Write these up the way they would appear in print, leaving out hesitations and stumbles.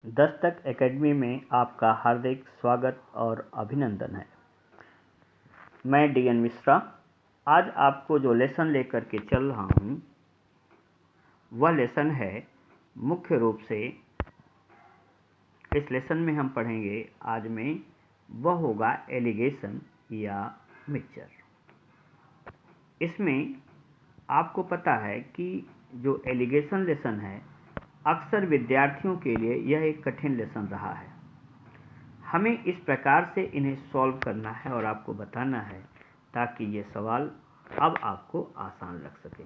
Dastak academy में आपका हार्दिक स्वागत और अभिनंदन है। मैं डीएन मिश्रा आज आपको जो लेसन लेकर के चल रहा हूँ वह लेसन है मुख्य रूप से इस लेसन में हम पढ़ेंगे आज में वह होगा एलिगेशन या मिक्सचर। इसमें आपको पता है कि जो एलिगेशन लेसन है अक्सर विद्यार्थियों के लिए यह एक कठिन लेसन रहा है। हमें इस प्रकार से इन्हें सॉल्व करना है और आपको बताना है ताकि ये सवाल अब आपको आसान लग सके।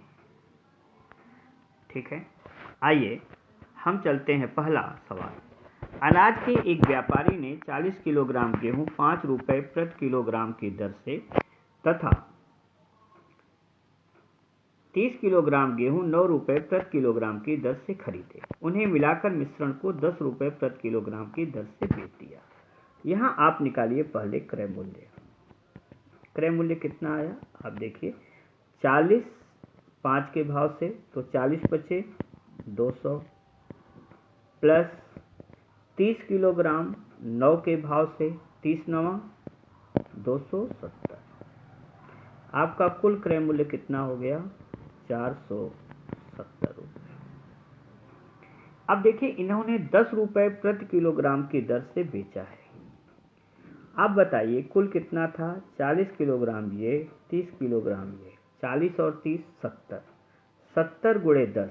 ठीक है, आइए हम चलते हैं। पहला सवाल, अनाज के एक व्यापारी ने 40 किलोग्राम गेहूं 5 रुपये प्रति किलोग्राम की दर से तथा 30 किलोग्राम गेहूं 9 रुपये प्रति किलोग्राम की दर से खरीदे। उन्हें मिलाकर मिश्रण को 10 रुपये प्रति किलोग्राम की दर से बेच दिया। यहाँ आप निकालिए पहले क्रय मूल्य। क्रय मूल्य कितना आया आप देखिए, 40 5 के भाव से तो 40 बचे 200 प्लस 30 किलोग्राम 9 के भाव से 30 नवा 270। आपका कुल क्रय मूल्य कितना हो गया 470 रुपये। अब देखिए इन्होंने 10 रुपये प्रति किलोग्राम की दर से बेचा है। आप बताइए कुल कितना था, 40 किलोग्राम ये 30 किलोग्राम ये, 40 और 30 70, 70 गुणे 10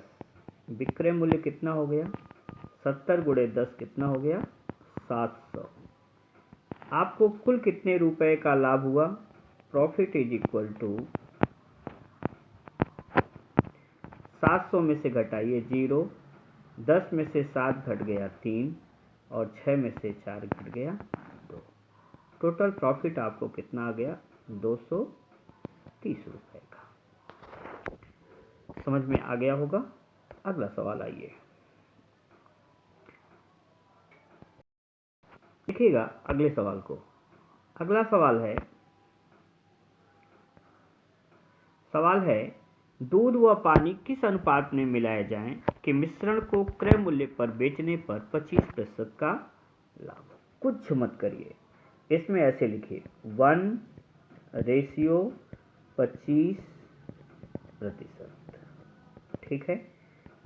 विक्रय मूल्य कितना हो गया, 70 गुणे 10 कितना हो गया 700। आपको कुल कितने रुपए का लाभ हुआ, प्रॉफिट इज इक्वल टू 700 में से घटाइए 0, 10 में से 7 घट गया 3 और 6 में से 4 घट गया 2। टोटल प्रॉफिट आपको कितना आ गया 230 रुपए का। समझ में आ गया होगा। अगला सवाल आइए देखिएगा अगले सवाल को। अगला सवाल है दूध व पानी किस अनुपात में मिलाए जाएं कि मिश्रण को क्रय मूल्य पर बेचने पर 25% का लाभ। कुछ मत करिए, इसमें ऐसे लिखिए 1/25%। ठीक है,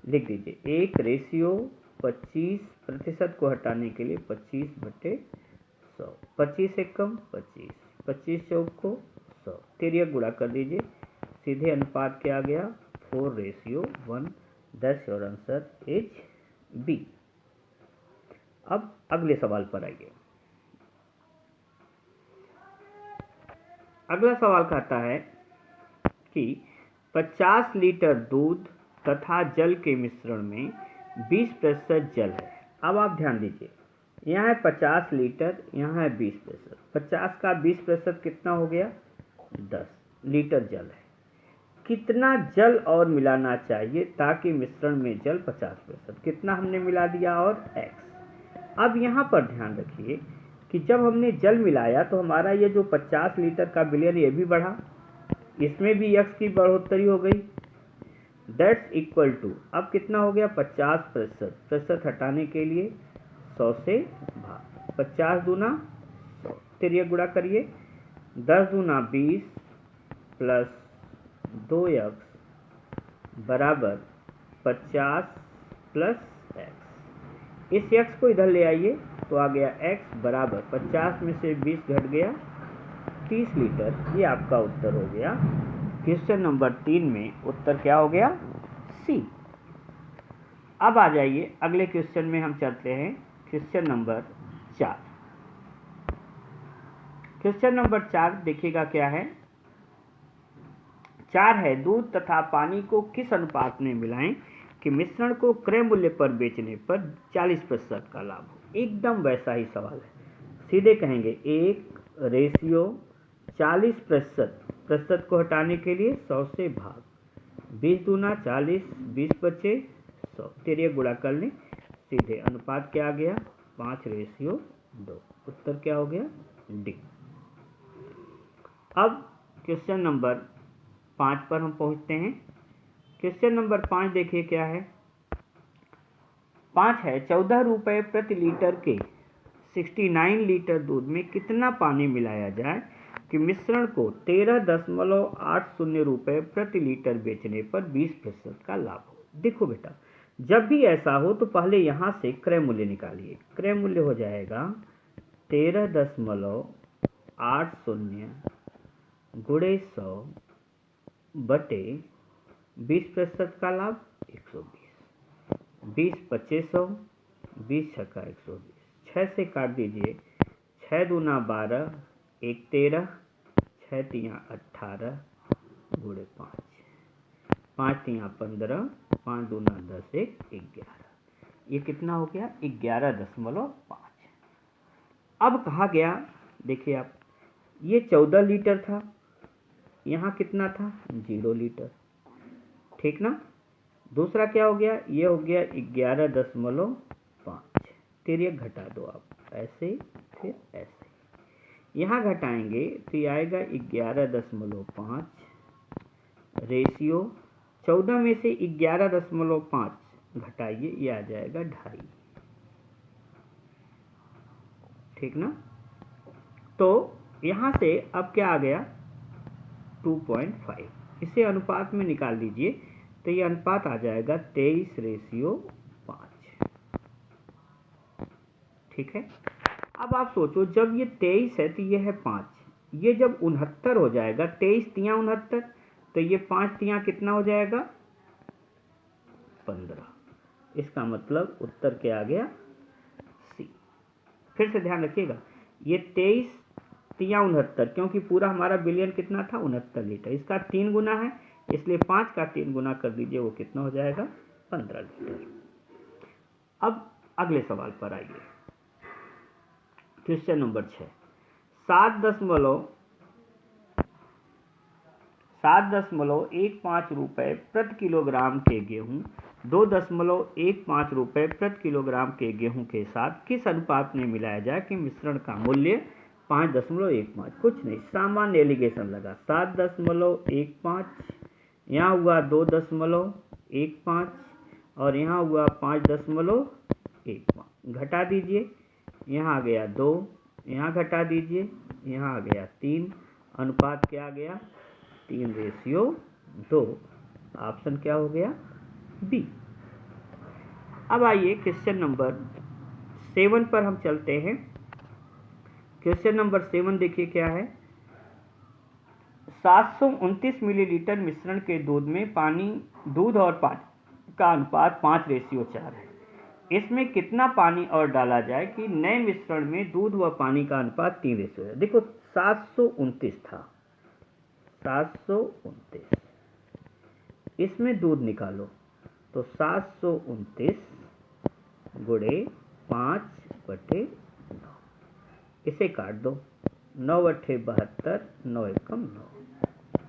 लिख दीजिए 1/25% को हटाने के लिए 25/100, 25 एकम 25, 25 चौक को 100, तिर्यक गुणा कर दीजिए। सीधे अनुपात क्या आ गया 4:1, 10 और आंसर इज बी। अब अगले सवाल पर आइए। अगला सवाल कहता है कि 50 लीटर दूध तथा जल के मिश्रण में 20% जल है। अब आप ध्यान दीजिए, यहाँ है 50 लीटर, यहाँ है 20%। 50 का 20% कितना हो गया 10 लीटर जल है। कितना जल और मिलाना चाहिए ताकि मिश्रण में जल 50%, कितना हमने मिला दिया और x। अब यहाँ पर ध्यान रखिए कि जब हमने जल मिलाया तो हमारा ये जो 50 लीटर का विलयन ये भी बढ़ा, इसमें भी x की बढ़ोतरी हो गई। दैट्स इक्वल टू अब कितना हो गया 50%, हटाने के लिए 100 से भाग, 50 दूना 100, तिर्यक गुणा करिए, 10 दूना 20 प्लस 2x बराबर 50 प्लस x। इस x को इधर ले आइए तो आ गया x बराबर 50 में से 20 घट गया 30 लीटर। ये आपका उत्तर हो गया। क्वेश्चन नंबर 3 में उत्तर क्या हो गया सी। अब आ जाइए अगले क्वेश्चन में हम चलते हैं। Question number 4। क्वेश्चन नंबर 4 देखिएगा क्या है। 4 है दूध तथा पानी को किस अनुपात में मिलाएं कि मिश्रण को क्रय मूल्य पर बेचने पर 40% का लाभ हो। एकदम वैसा ही सवाल है, सीधे कहेंगे 1/40%, को हटाने के लिए 100 से भाग, 20 दूना 40, 20 बचे 100, तिर्यक गुणा कर लें। सीधे अनुपात क्या आ गया 5:2। उत्तर क्या हो गया डी। अब क्वेश्चन नंबर 5 पर हम पहुंचते हैं। क्वेश्चन नंबर 5 देखिए क्या है। 5 है 14 रुपये प्रति लीटर के 69 लीटर दूध में कितना पानी मिलाया जाए कि मिश्रण को 13.80 रुपये प्रति लीटर बेचने पर 20% का लाभ हो। देखो बेटा, जब भी ऐसा हो तो पहले यहाँ से क्रय मूल्य निकालिए। क्रय मूल्य हो जाएगा 13.80 गुणे 100 बटे 20% का लाभ 120। 20 2500, 20 छक्का 120, 6 से काट दीजिए। 6 दूना 12, 1 13, 6 तियाँ 18 गुणे 5, 5 तियाँ 15, 5 दूना 10, 1 11। ये कितना हो गया? 11.5। अब कहा गया, देखिए आप, ये 14 लीटर था, यहाँ कितना था? 0 लीटर, ठीक ना। दूसरा क्या हो गया? ये हो गया 11.5। तिर्यक घटा दो आप, ऐसे फिर ऐसे, यहाँ घटाएंगे तो ये आएगा 11.5। रेशियो 14 में से 11.5 घटाइए, ये आ जाएगा 2.5, ठीक ना। तो यहाँ से अब क्या आ गया? 2.5। इसे अनुपात में निकाल दीजिए तो ये अनुपात आ जाएगा 23:5, ठीक है। अब आप सोचो, जब ये 23 है तो ये है 5, ये जब 69 हो जाएगा, 23 तियाँ 69, तो ये 5 तियाँ कितना हो जाएगा? 15। इसका मतलब उत्तर क्या आ गया? सी। फिर से ध्यान रखिएगा, ये 23 तियाँ 69, क्योंकि पूरा हमारा बिलियन कितना था? 69 लीटर। इसका 3 गुना है, इसलिए 5 का 3 गुना कर दीजिए, वो कितना हो जाएगा? 15 लीटर। अब अगले सवाल पर आइए। Question number 6। 7.15 रुपये प्रति किलोग्राम के गेहूं 2.15 रुपये प्रति किलोग्राम के गेहूं के साथ किस अनुपात में मिलाया जाए कि मिश्रण का मूल्य 5.15? कुछ नहीं, सामान्य एलिगेशन लगा। 7.15, यहाँ हुआ 2.15 और यहाँ हुआ 5.15। घटा दीजिए, यहाँ आ गया 2, यहाँ घटा दीजिए, यहाँ आ गया 3। अनुपात क्या आ गया? 3:2। ऑप्शन क्या हो गया? बी। अब आइए क्वेश्चन नंबर 7 पर हम चलते हैं। क्वेश्चन नंबर 7 देखिए क्या है। 729 मिलीलीटर मिश्रण के दूध में दूध और पानी का अनुपात 5:4 है। इसमें कितना पानी और डाला जाए कि नए मिश्रण में दूध व पानी का अनुपात 3:4 है। देखो 729 था, 729, इसमें दूध निकालो तो 729 गुणे 5/9, इसे काट दो। 9 अट्ठे 72, 9 एकम 9,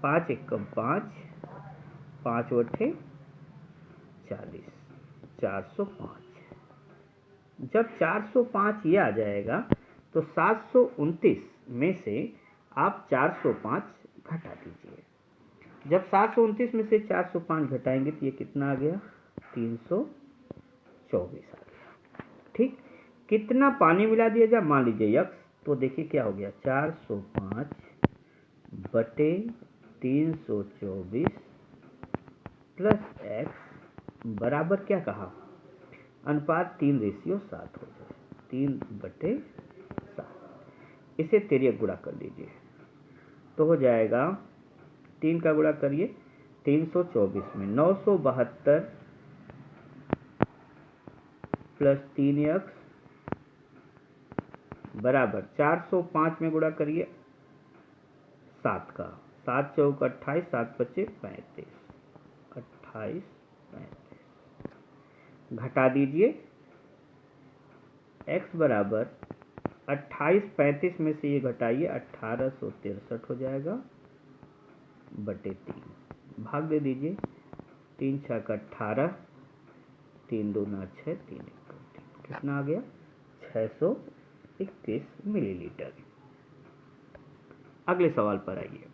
5 एकम 5, 5 अट्ठे 40, 405। जब 405 ये आ जाएगा तो 729 में से आप 405 घटा दीजिए। जब 729 में से 405 घटाएंगे तो ये कितना आ गया? 324 आ गया, ठीक। कितना पानी मिला दिया जाए? मान लीजिए x, तो देखिए क्या हो गया? 405 बटे 324 प्लस x बराबर क्या कहा? अनुपात 3:7 हो जाए, 3/7। इसे तिर्यक गुणा कर लीजिए तो हो जाएगा, 3 का गुणा करिए 324 में 972 प्लस 3x बराबर 405 में गुणा करिए 7 का, 7 चौक 28, 7 पचे 35, 28 35। घटा दीजिए, x बराबर 28 35 में से ये घटाइए 1863 हो जाएगा बटे 3। भाग दे दीजिए, 3 छक 18, 3 दूना 6, 3 1 3। कितना आ गया? 621 मिलीलीटर। अगले सवाल पर आइए।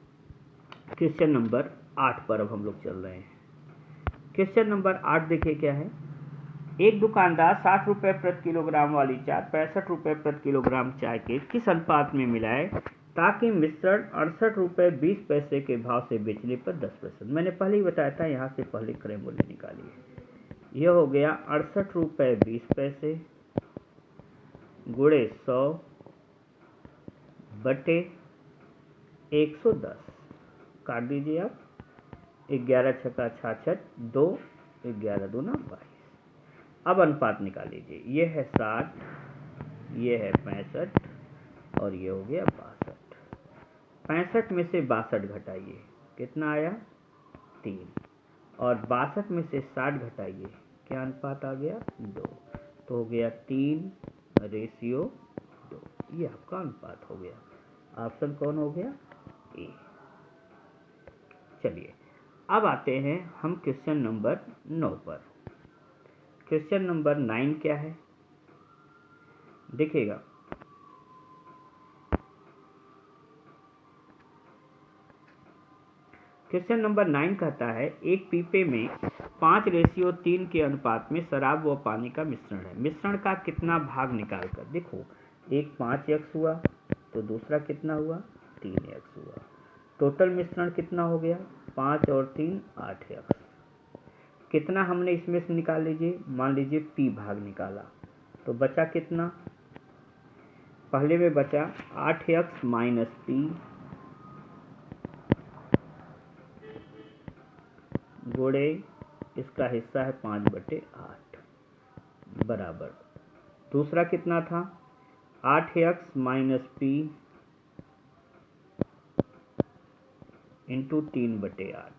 क्वेश्चन नंबर 8 पर अब हम लोग चल रहे हैं। क्वेश्चन नंबर 8 देखिए क्या है। एक दुकानदार 60 रुपये प्रति किलोग्राम वाली चाय 65 रुपये प्रति किलोग्राम चाय के किस अनुपात में मिलाए ताकि मिश्रण 68 रुपये 20 पैसे के भाव से बेचने पर 10%। मैंने पहले ही बताया था, यहाँ से पहले क्रय मूल्य निकालिए। यह हो गया 68 रुपये 20 पैसे गुणे 100 बटे 110, काट दीजिए आप। 11 छक्का 66, 2 11 दूना 22। अब अनुपात निकाल लीजिए। ये है 60, ये है 65 और ये हो गया 62। 65 में से 62 घटाइए, कितना आया 3, और 62 में से 60 घटाइए, क्या अनुपात आ गया 2, तो हो गया 3:2। ये आपका अनुपात हो गया। ऑप्शन कौन हो गया? ए। चलिए अब आते हैं हम क्वेश्चन नंबर 9 पर। क्वेश्चन नंबर 9 क्या है देखिएगा। क्वेश्चन नंबर 9 कहता है एक पीपे में 5:3 के अनुपात में शराब व पानी का मिश्रण है। मिश्रण का कितना भाग निकालकर, देखो एक 5x हुआ तो दूसरा कितना हुआ 3x हुआ। टोटल मिश्रण कितना हो गया 5 और 3 8x। कितना हमने इसमें से निकाल लीजिए, मान लीजिए p भाग निकाला तो बचा कितना, पहले में बचा 8x माइनस p गुणे इसका हिस्सा है 5/8 बराबर, दूसरा कितना था 8x माइनस p इंटू 3/8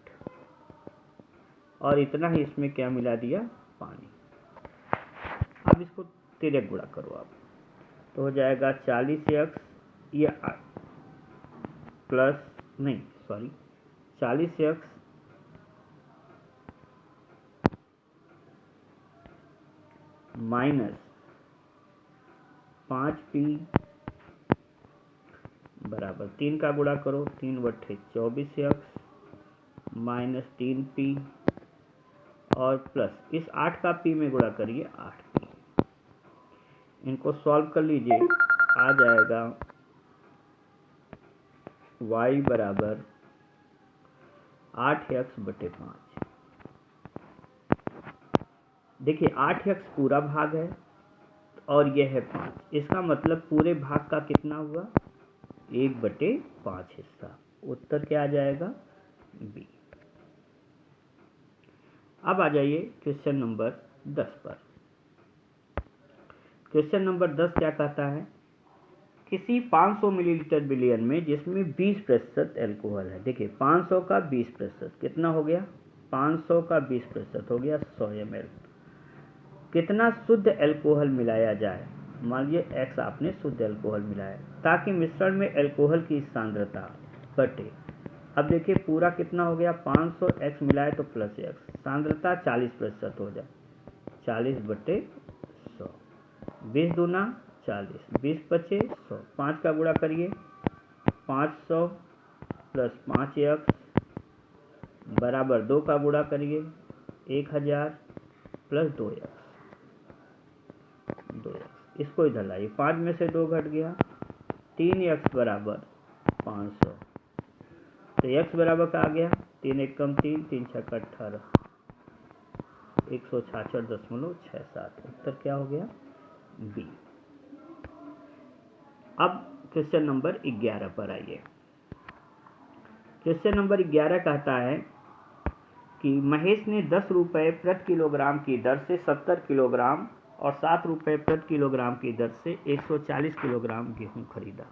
और इतना ही इसमें क्या मिला दिया पानी। अब इसको तिरक गुणा करो आप, तो हो जाएगा 40x या प्लस नहीं सॉरी 40x माइनस 5p बराबर 3 का गुणा करो 3/24x माइनस 3p और प्लस इस 8 का p में गुणा करिए 8p। इनको सॉल्व कर लीजिए, आ जाएगा y बराबर 8x/5। देखिए 8x पूरा भाग है और यह है 5, इसका मतलब पूरे भाग का कितना हुआ 1/5 हिस्सा। उत्तर क्या आ जाएगा बी। अब आ जाइए क्वेश्चन नंबर 10 पर। क्वेश्चन नंबर 10 क्या कहता है, किसी 500 मिलीलीटर विलयन में जिसमें 20% एल्कोहल है। देखिए 500 का 20% कितना हो गया, 500 का 20% हो गया 100 ml। कितना शुद्ध एल्कोहल मिलाया जाए, मान लीजिए x आपने शुद्ध एल्कोहल मिलाया ताकि मिश्रण में एल्कोहल की सांद्रता बटे, अब देखिए पूरा कितना हो गया 500x मिलाए तो प्लस x, सांद्रता 40% हो जाए 40/100, 20 दूना 40, 20 बचे 100, 5 का गुणा करिए 500 प्लस 5x बराबर 2 का गुणा करिए 1000 प्लस 2x, इसको इधर लाइए, 5 में से 2 घट गया 3x बराबर 500, तो x बराबर का आ गया 3 1 कम 3 3 6 18 166.67। उत्तर क्या हो गया बी। अब क्वेश्चन नंबर 11 पर आइए। क्वेश्चन नंबर 11 कहता है कि महेश ने 10 रुपये प्रति किलोग्राम की दर से 70 किलोग्राम और 7 रुपये प्रति किलोग्राम की दर से 140 किलोग्राम गेहूं खरीदा।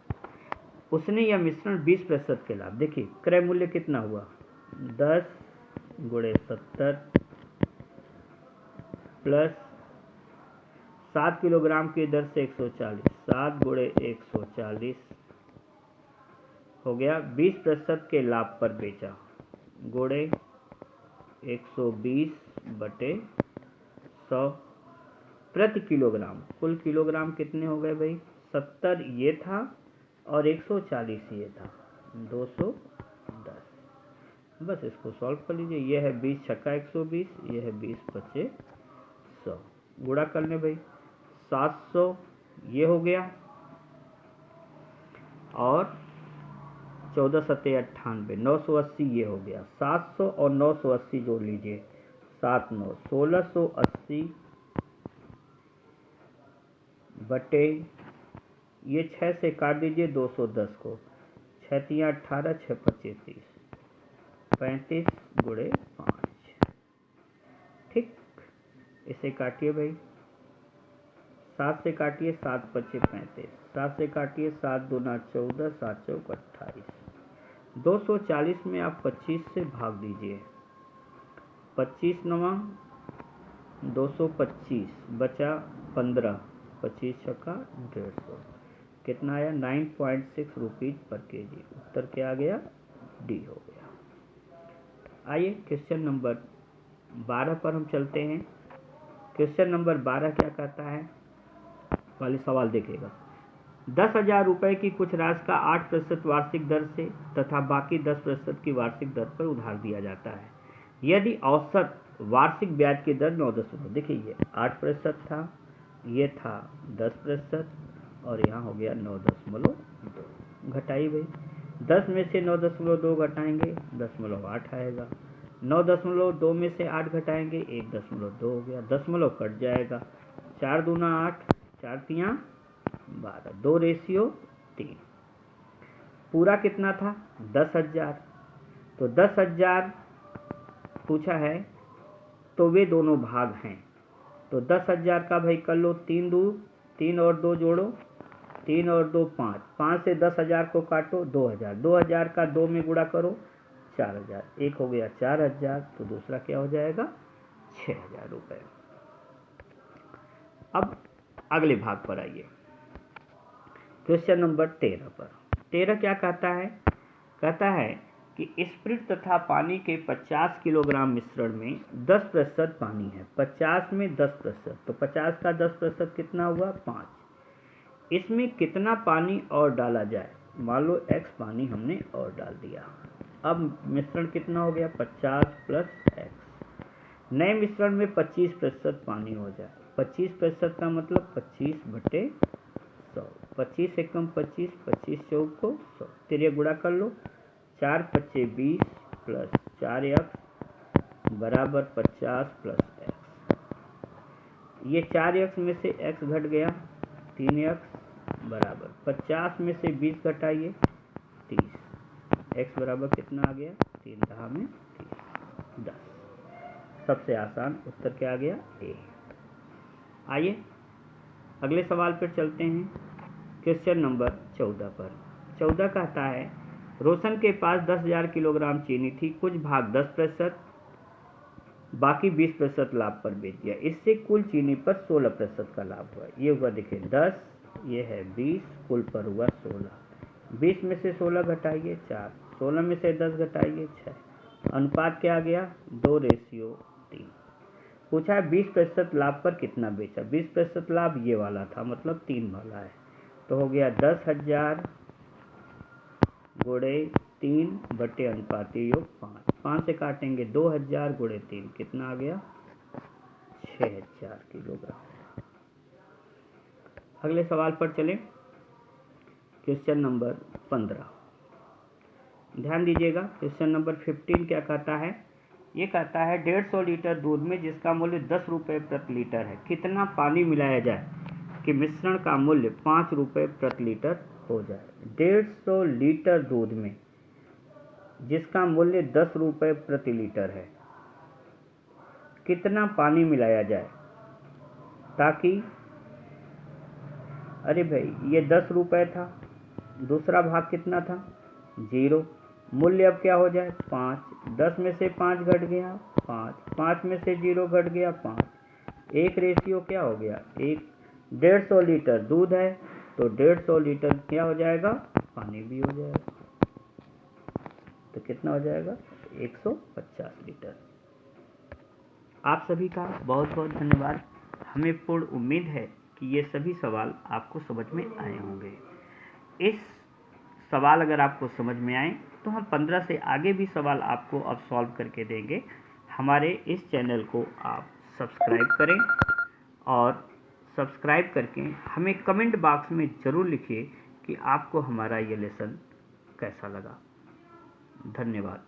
उसने यह मिश्रण 20% के लाभ, देखिए क्रय मूल्य कितना हुआ 10 गुणे 70 प्लस 7 किलोग्राम की दर से 140, 7 गुणे 140 हो गया 20% के लाभ पर बेचा गुणे 120/100 प्रति किलोग्राम। कुल किलोग्राम कितने हो गए भाई 70 ये था और 140 ये था 210। बस इसको सॉल्व कर लीजिए, यह है 20 छक्का 120, यह है 20 बचे 100, गुणा कर लें भाई, 700 ये हो गया, और 14 सत्ते 98, 980 ये हो गया। 700 और 980 जोड़ लीजिए, 7 9 1680 बटे, ये 6 से काट दीजिए 210 को, 6 तियाँ 18, 6 पच्चीस 30, 35 गुणे 5। ठीक, इसे काटिए भाई, 7 से काटिए, 7 पच्चे 35, 7 से काटिए, 7 दूना 14, 7 चौक 28, 240 में आप 25 से भाग दीजिए, 25 नवा 225, बचा 15, 25 छक्का 150, कितना आया 9.6 रुपीज पर केजी। उत्तर क्या आ गया, डी हो गया। आइए क्वेश्चन नंबर 12 पर हम चलते हैं। क्वेश्चन नंबर 12 क्या कहता है, वाले सवाल देखिएगा। 10,000 रुपये की कुछ राशि का 8% वार्षिक दर से तथा बाकी 10% की वार्षिक दर पर उधार दिया जाता है। यदि औसत वार्षिक ब्याज की दर 9, देखिए ये 8% था, ये था 10%, और यहाँ हो गया 9.2। घटाइए भाई, 10 में से 9.2 घटाएंगे 0.8 आएगा, 9.2 में से 8 घटाएंगे 1.2 हो गया, दशमलव कट जाएगा, 4 दूना 8, 4 तियाँ 12, 2:3। पूरा कितना था 10,000, तो 10,000 पूछा है, तो वे दोनों भाग हैं, तो 10,000 का भाई कर लो 3 और 2 जोड़ो, 3 और 2 5, 5 से 10,000 को काटो 2,000, 2,000 का 2 में गुणा करो 4,000, एक हो गया 4,000, तो दूसरा क्या हो जाएगा 6,000 रुपये। अब अगले भाग पर आइए, क्वेश्चन नंबर 13 पर। 13 क्या कहता है, कहता है कि स्प्रिट तथा पानी के 50 किलोग्राम मिश्रण में 10% पानी है, 50 में 10%, तो 50 का 10% कितना हुआ 5। इसमें कितना पानी और डाला जाए, मान लो x पानी हमने और डाल दिया। अब मिश्रण कितना हो गया 50 + x। नए मिश्रण में 25% पानी हो जाए, 25% का मतलब 25/100, 25 एकम 25, 25 चौक को 100, तेरे गुणा कर लो, 4 पच्चे 20 + 4x बराबर 50 + x। ये 4x में से x घट गया, 3x बराबर 50 में से 20 घटाइए 30, x बराबर कितना आ गया 3 10 में 30, 10। सबसे आसान उत्तर क्या आ गया ए। आइए अगले सवाल पर चलते हैं, क्वेश्चन नंबर 14 पर। 14 कहता है, रोशन के पास 10,000 किलोग्राम चीनी थी, कुछ भाग 10%, बाकी 20% लाभ पर बेच दिया, इससे कुल चीनी पर 16% का लाभ हुआ। ये हुआ देखिए 10, ये है 20, कुल पर हुआ 16, 20 में से 16 घटाइए 4, 16 में से 10 घटाइए 6, अनुपात क्या आ गया 2:3। पूछा है 20% लाभ पर कितना बेचा, 20% लाभ ये वाला था, मतलब 3 वाला है, तो हो गया 10,000 गुणे 3 बटे अनुपाती योग 5, 5 से काटेंगे 2,000 गुणे 3, कितना आ गया 6,000 किलोग्राम। अगले सवाल पर चलें, क्वेश्चन नंबर 15। ध्यान दीजिएगा, क्वेश्चन नंबर 15 क्या कहता है, ये कहता है 150 लीटर दूध में जिसका मूल्य 10 रुपये प्रति लीटर है, कितना पानी मिलाया जाए कि मिश्रण का मूल्य 5 रुपये प्रति लीटर हो जाए। 150 लीटर दूध में जिसका मूल्य 10 रुपये प्रति लीटर है, कितना पानी मिलाया जाए ताकि, अरे भाई ये 10 रुपये था, दूसरा भाग कितना था 0, मूल्य अब क्या हो जाए 5, 10 में से 5 घट गया 5, 5 में से 0 घट गया 5, 1:, क्या हो गया 1। 150 लीटर दूध है तो 150 लीटर क्या हो जाएगा पानी भी हो जाएगा, तो कितना हो जाएगा 150 लीटर। आप सभी का बहुत बहुत धन्यवाद। हमें पूर्ण उम्मीद है कि ये सभी सवाल आपको समझ में आए होंगे। इस सवाल अगर आपको समझ में आए तो हम 15 से आगे भी सवाल आपको अब सॉल्व करके देंगे। हमारे इस चैनल को आप सब्सक्राइब करें और सब्सक्राइब करके हमें कमेंट बॉक्स में ज़रूर लिखिए कि आपको हमारा ये लेसन कैसा लगा। धन्यवाद।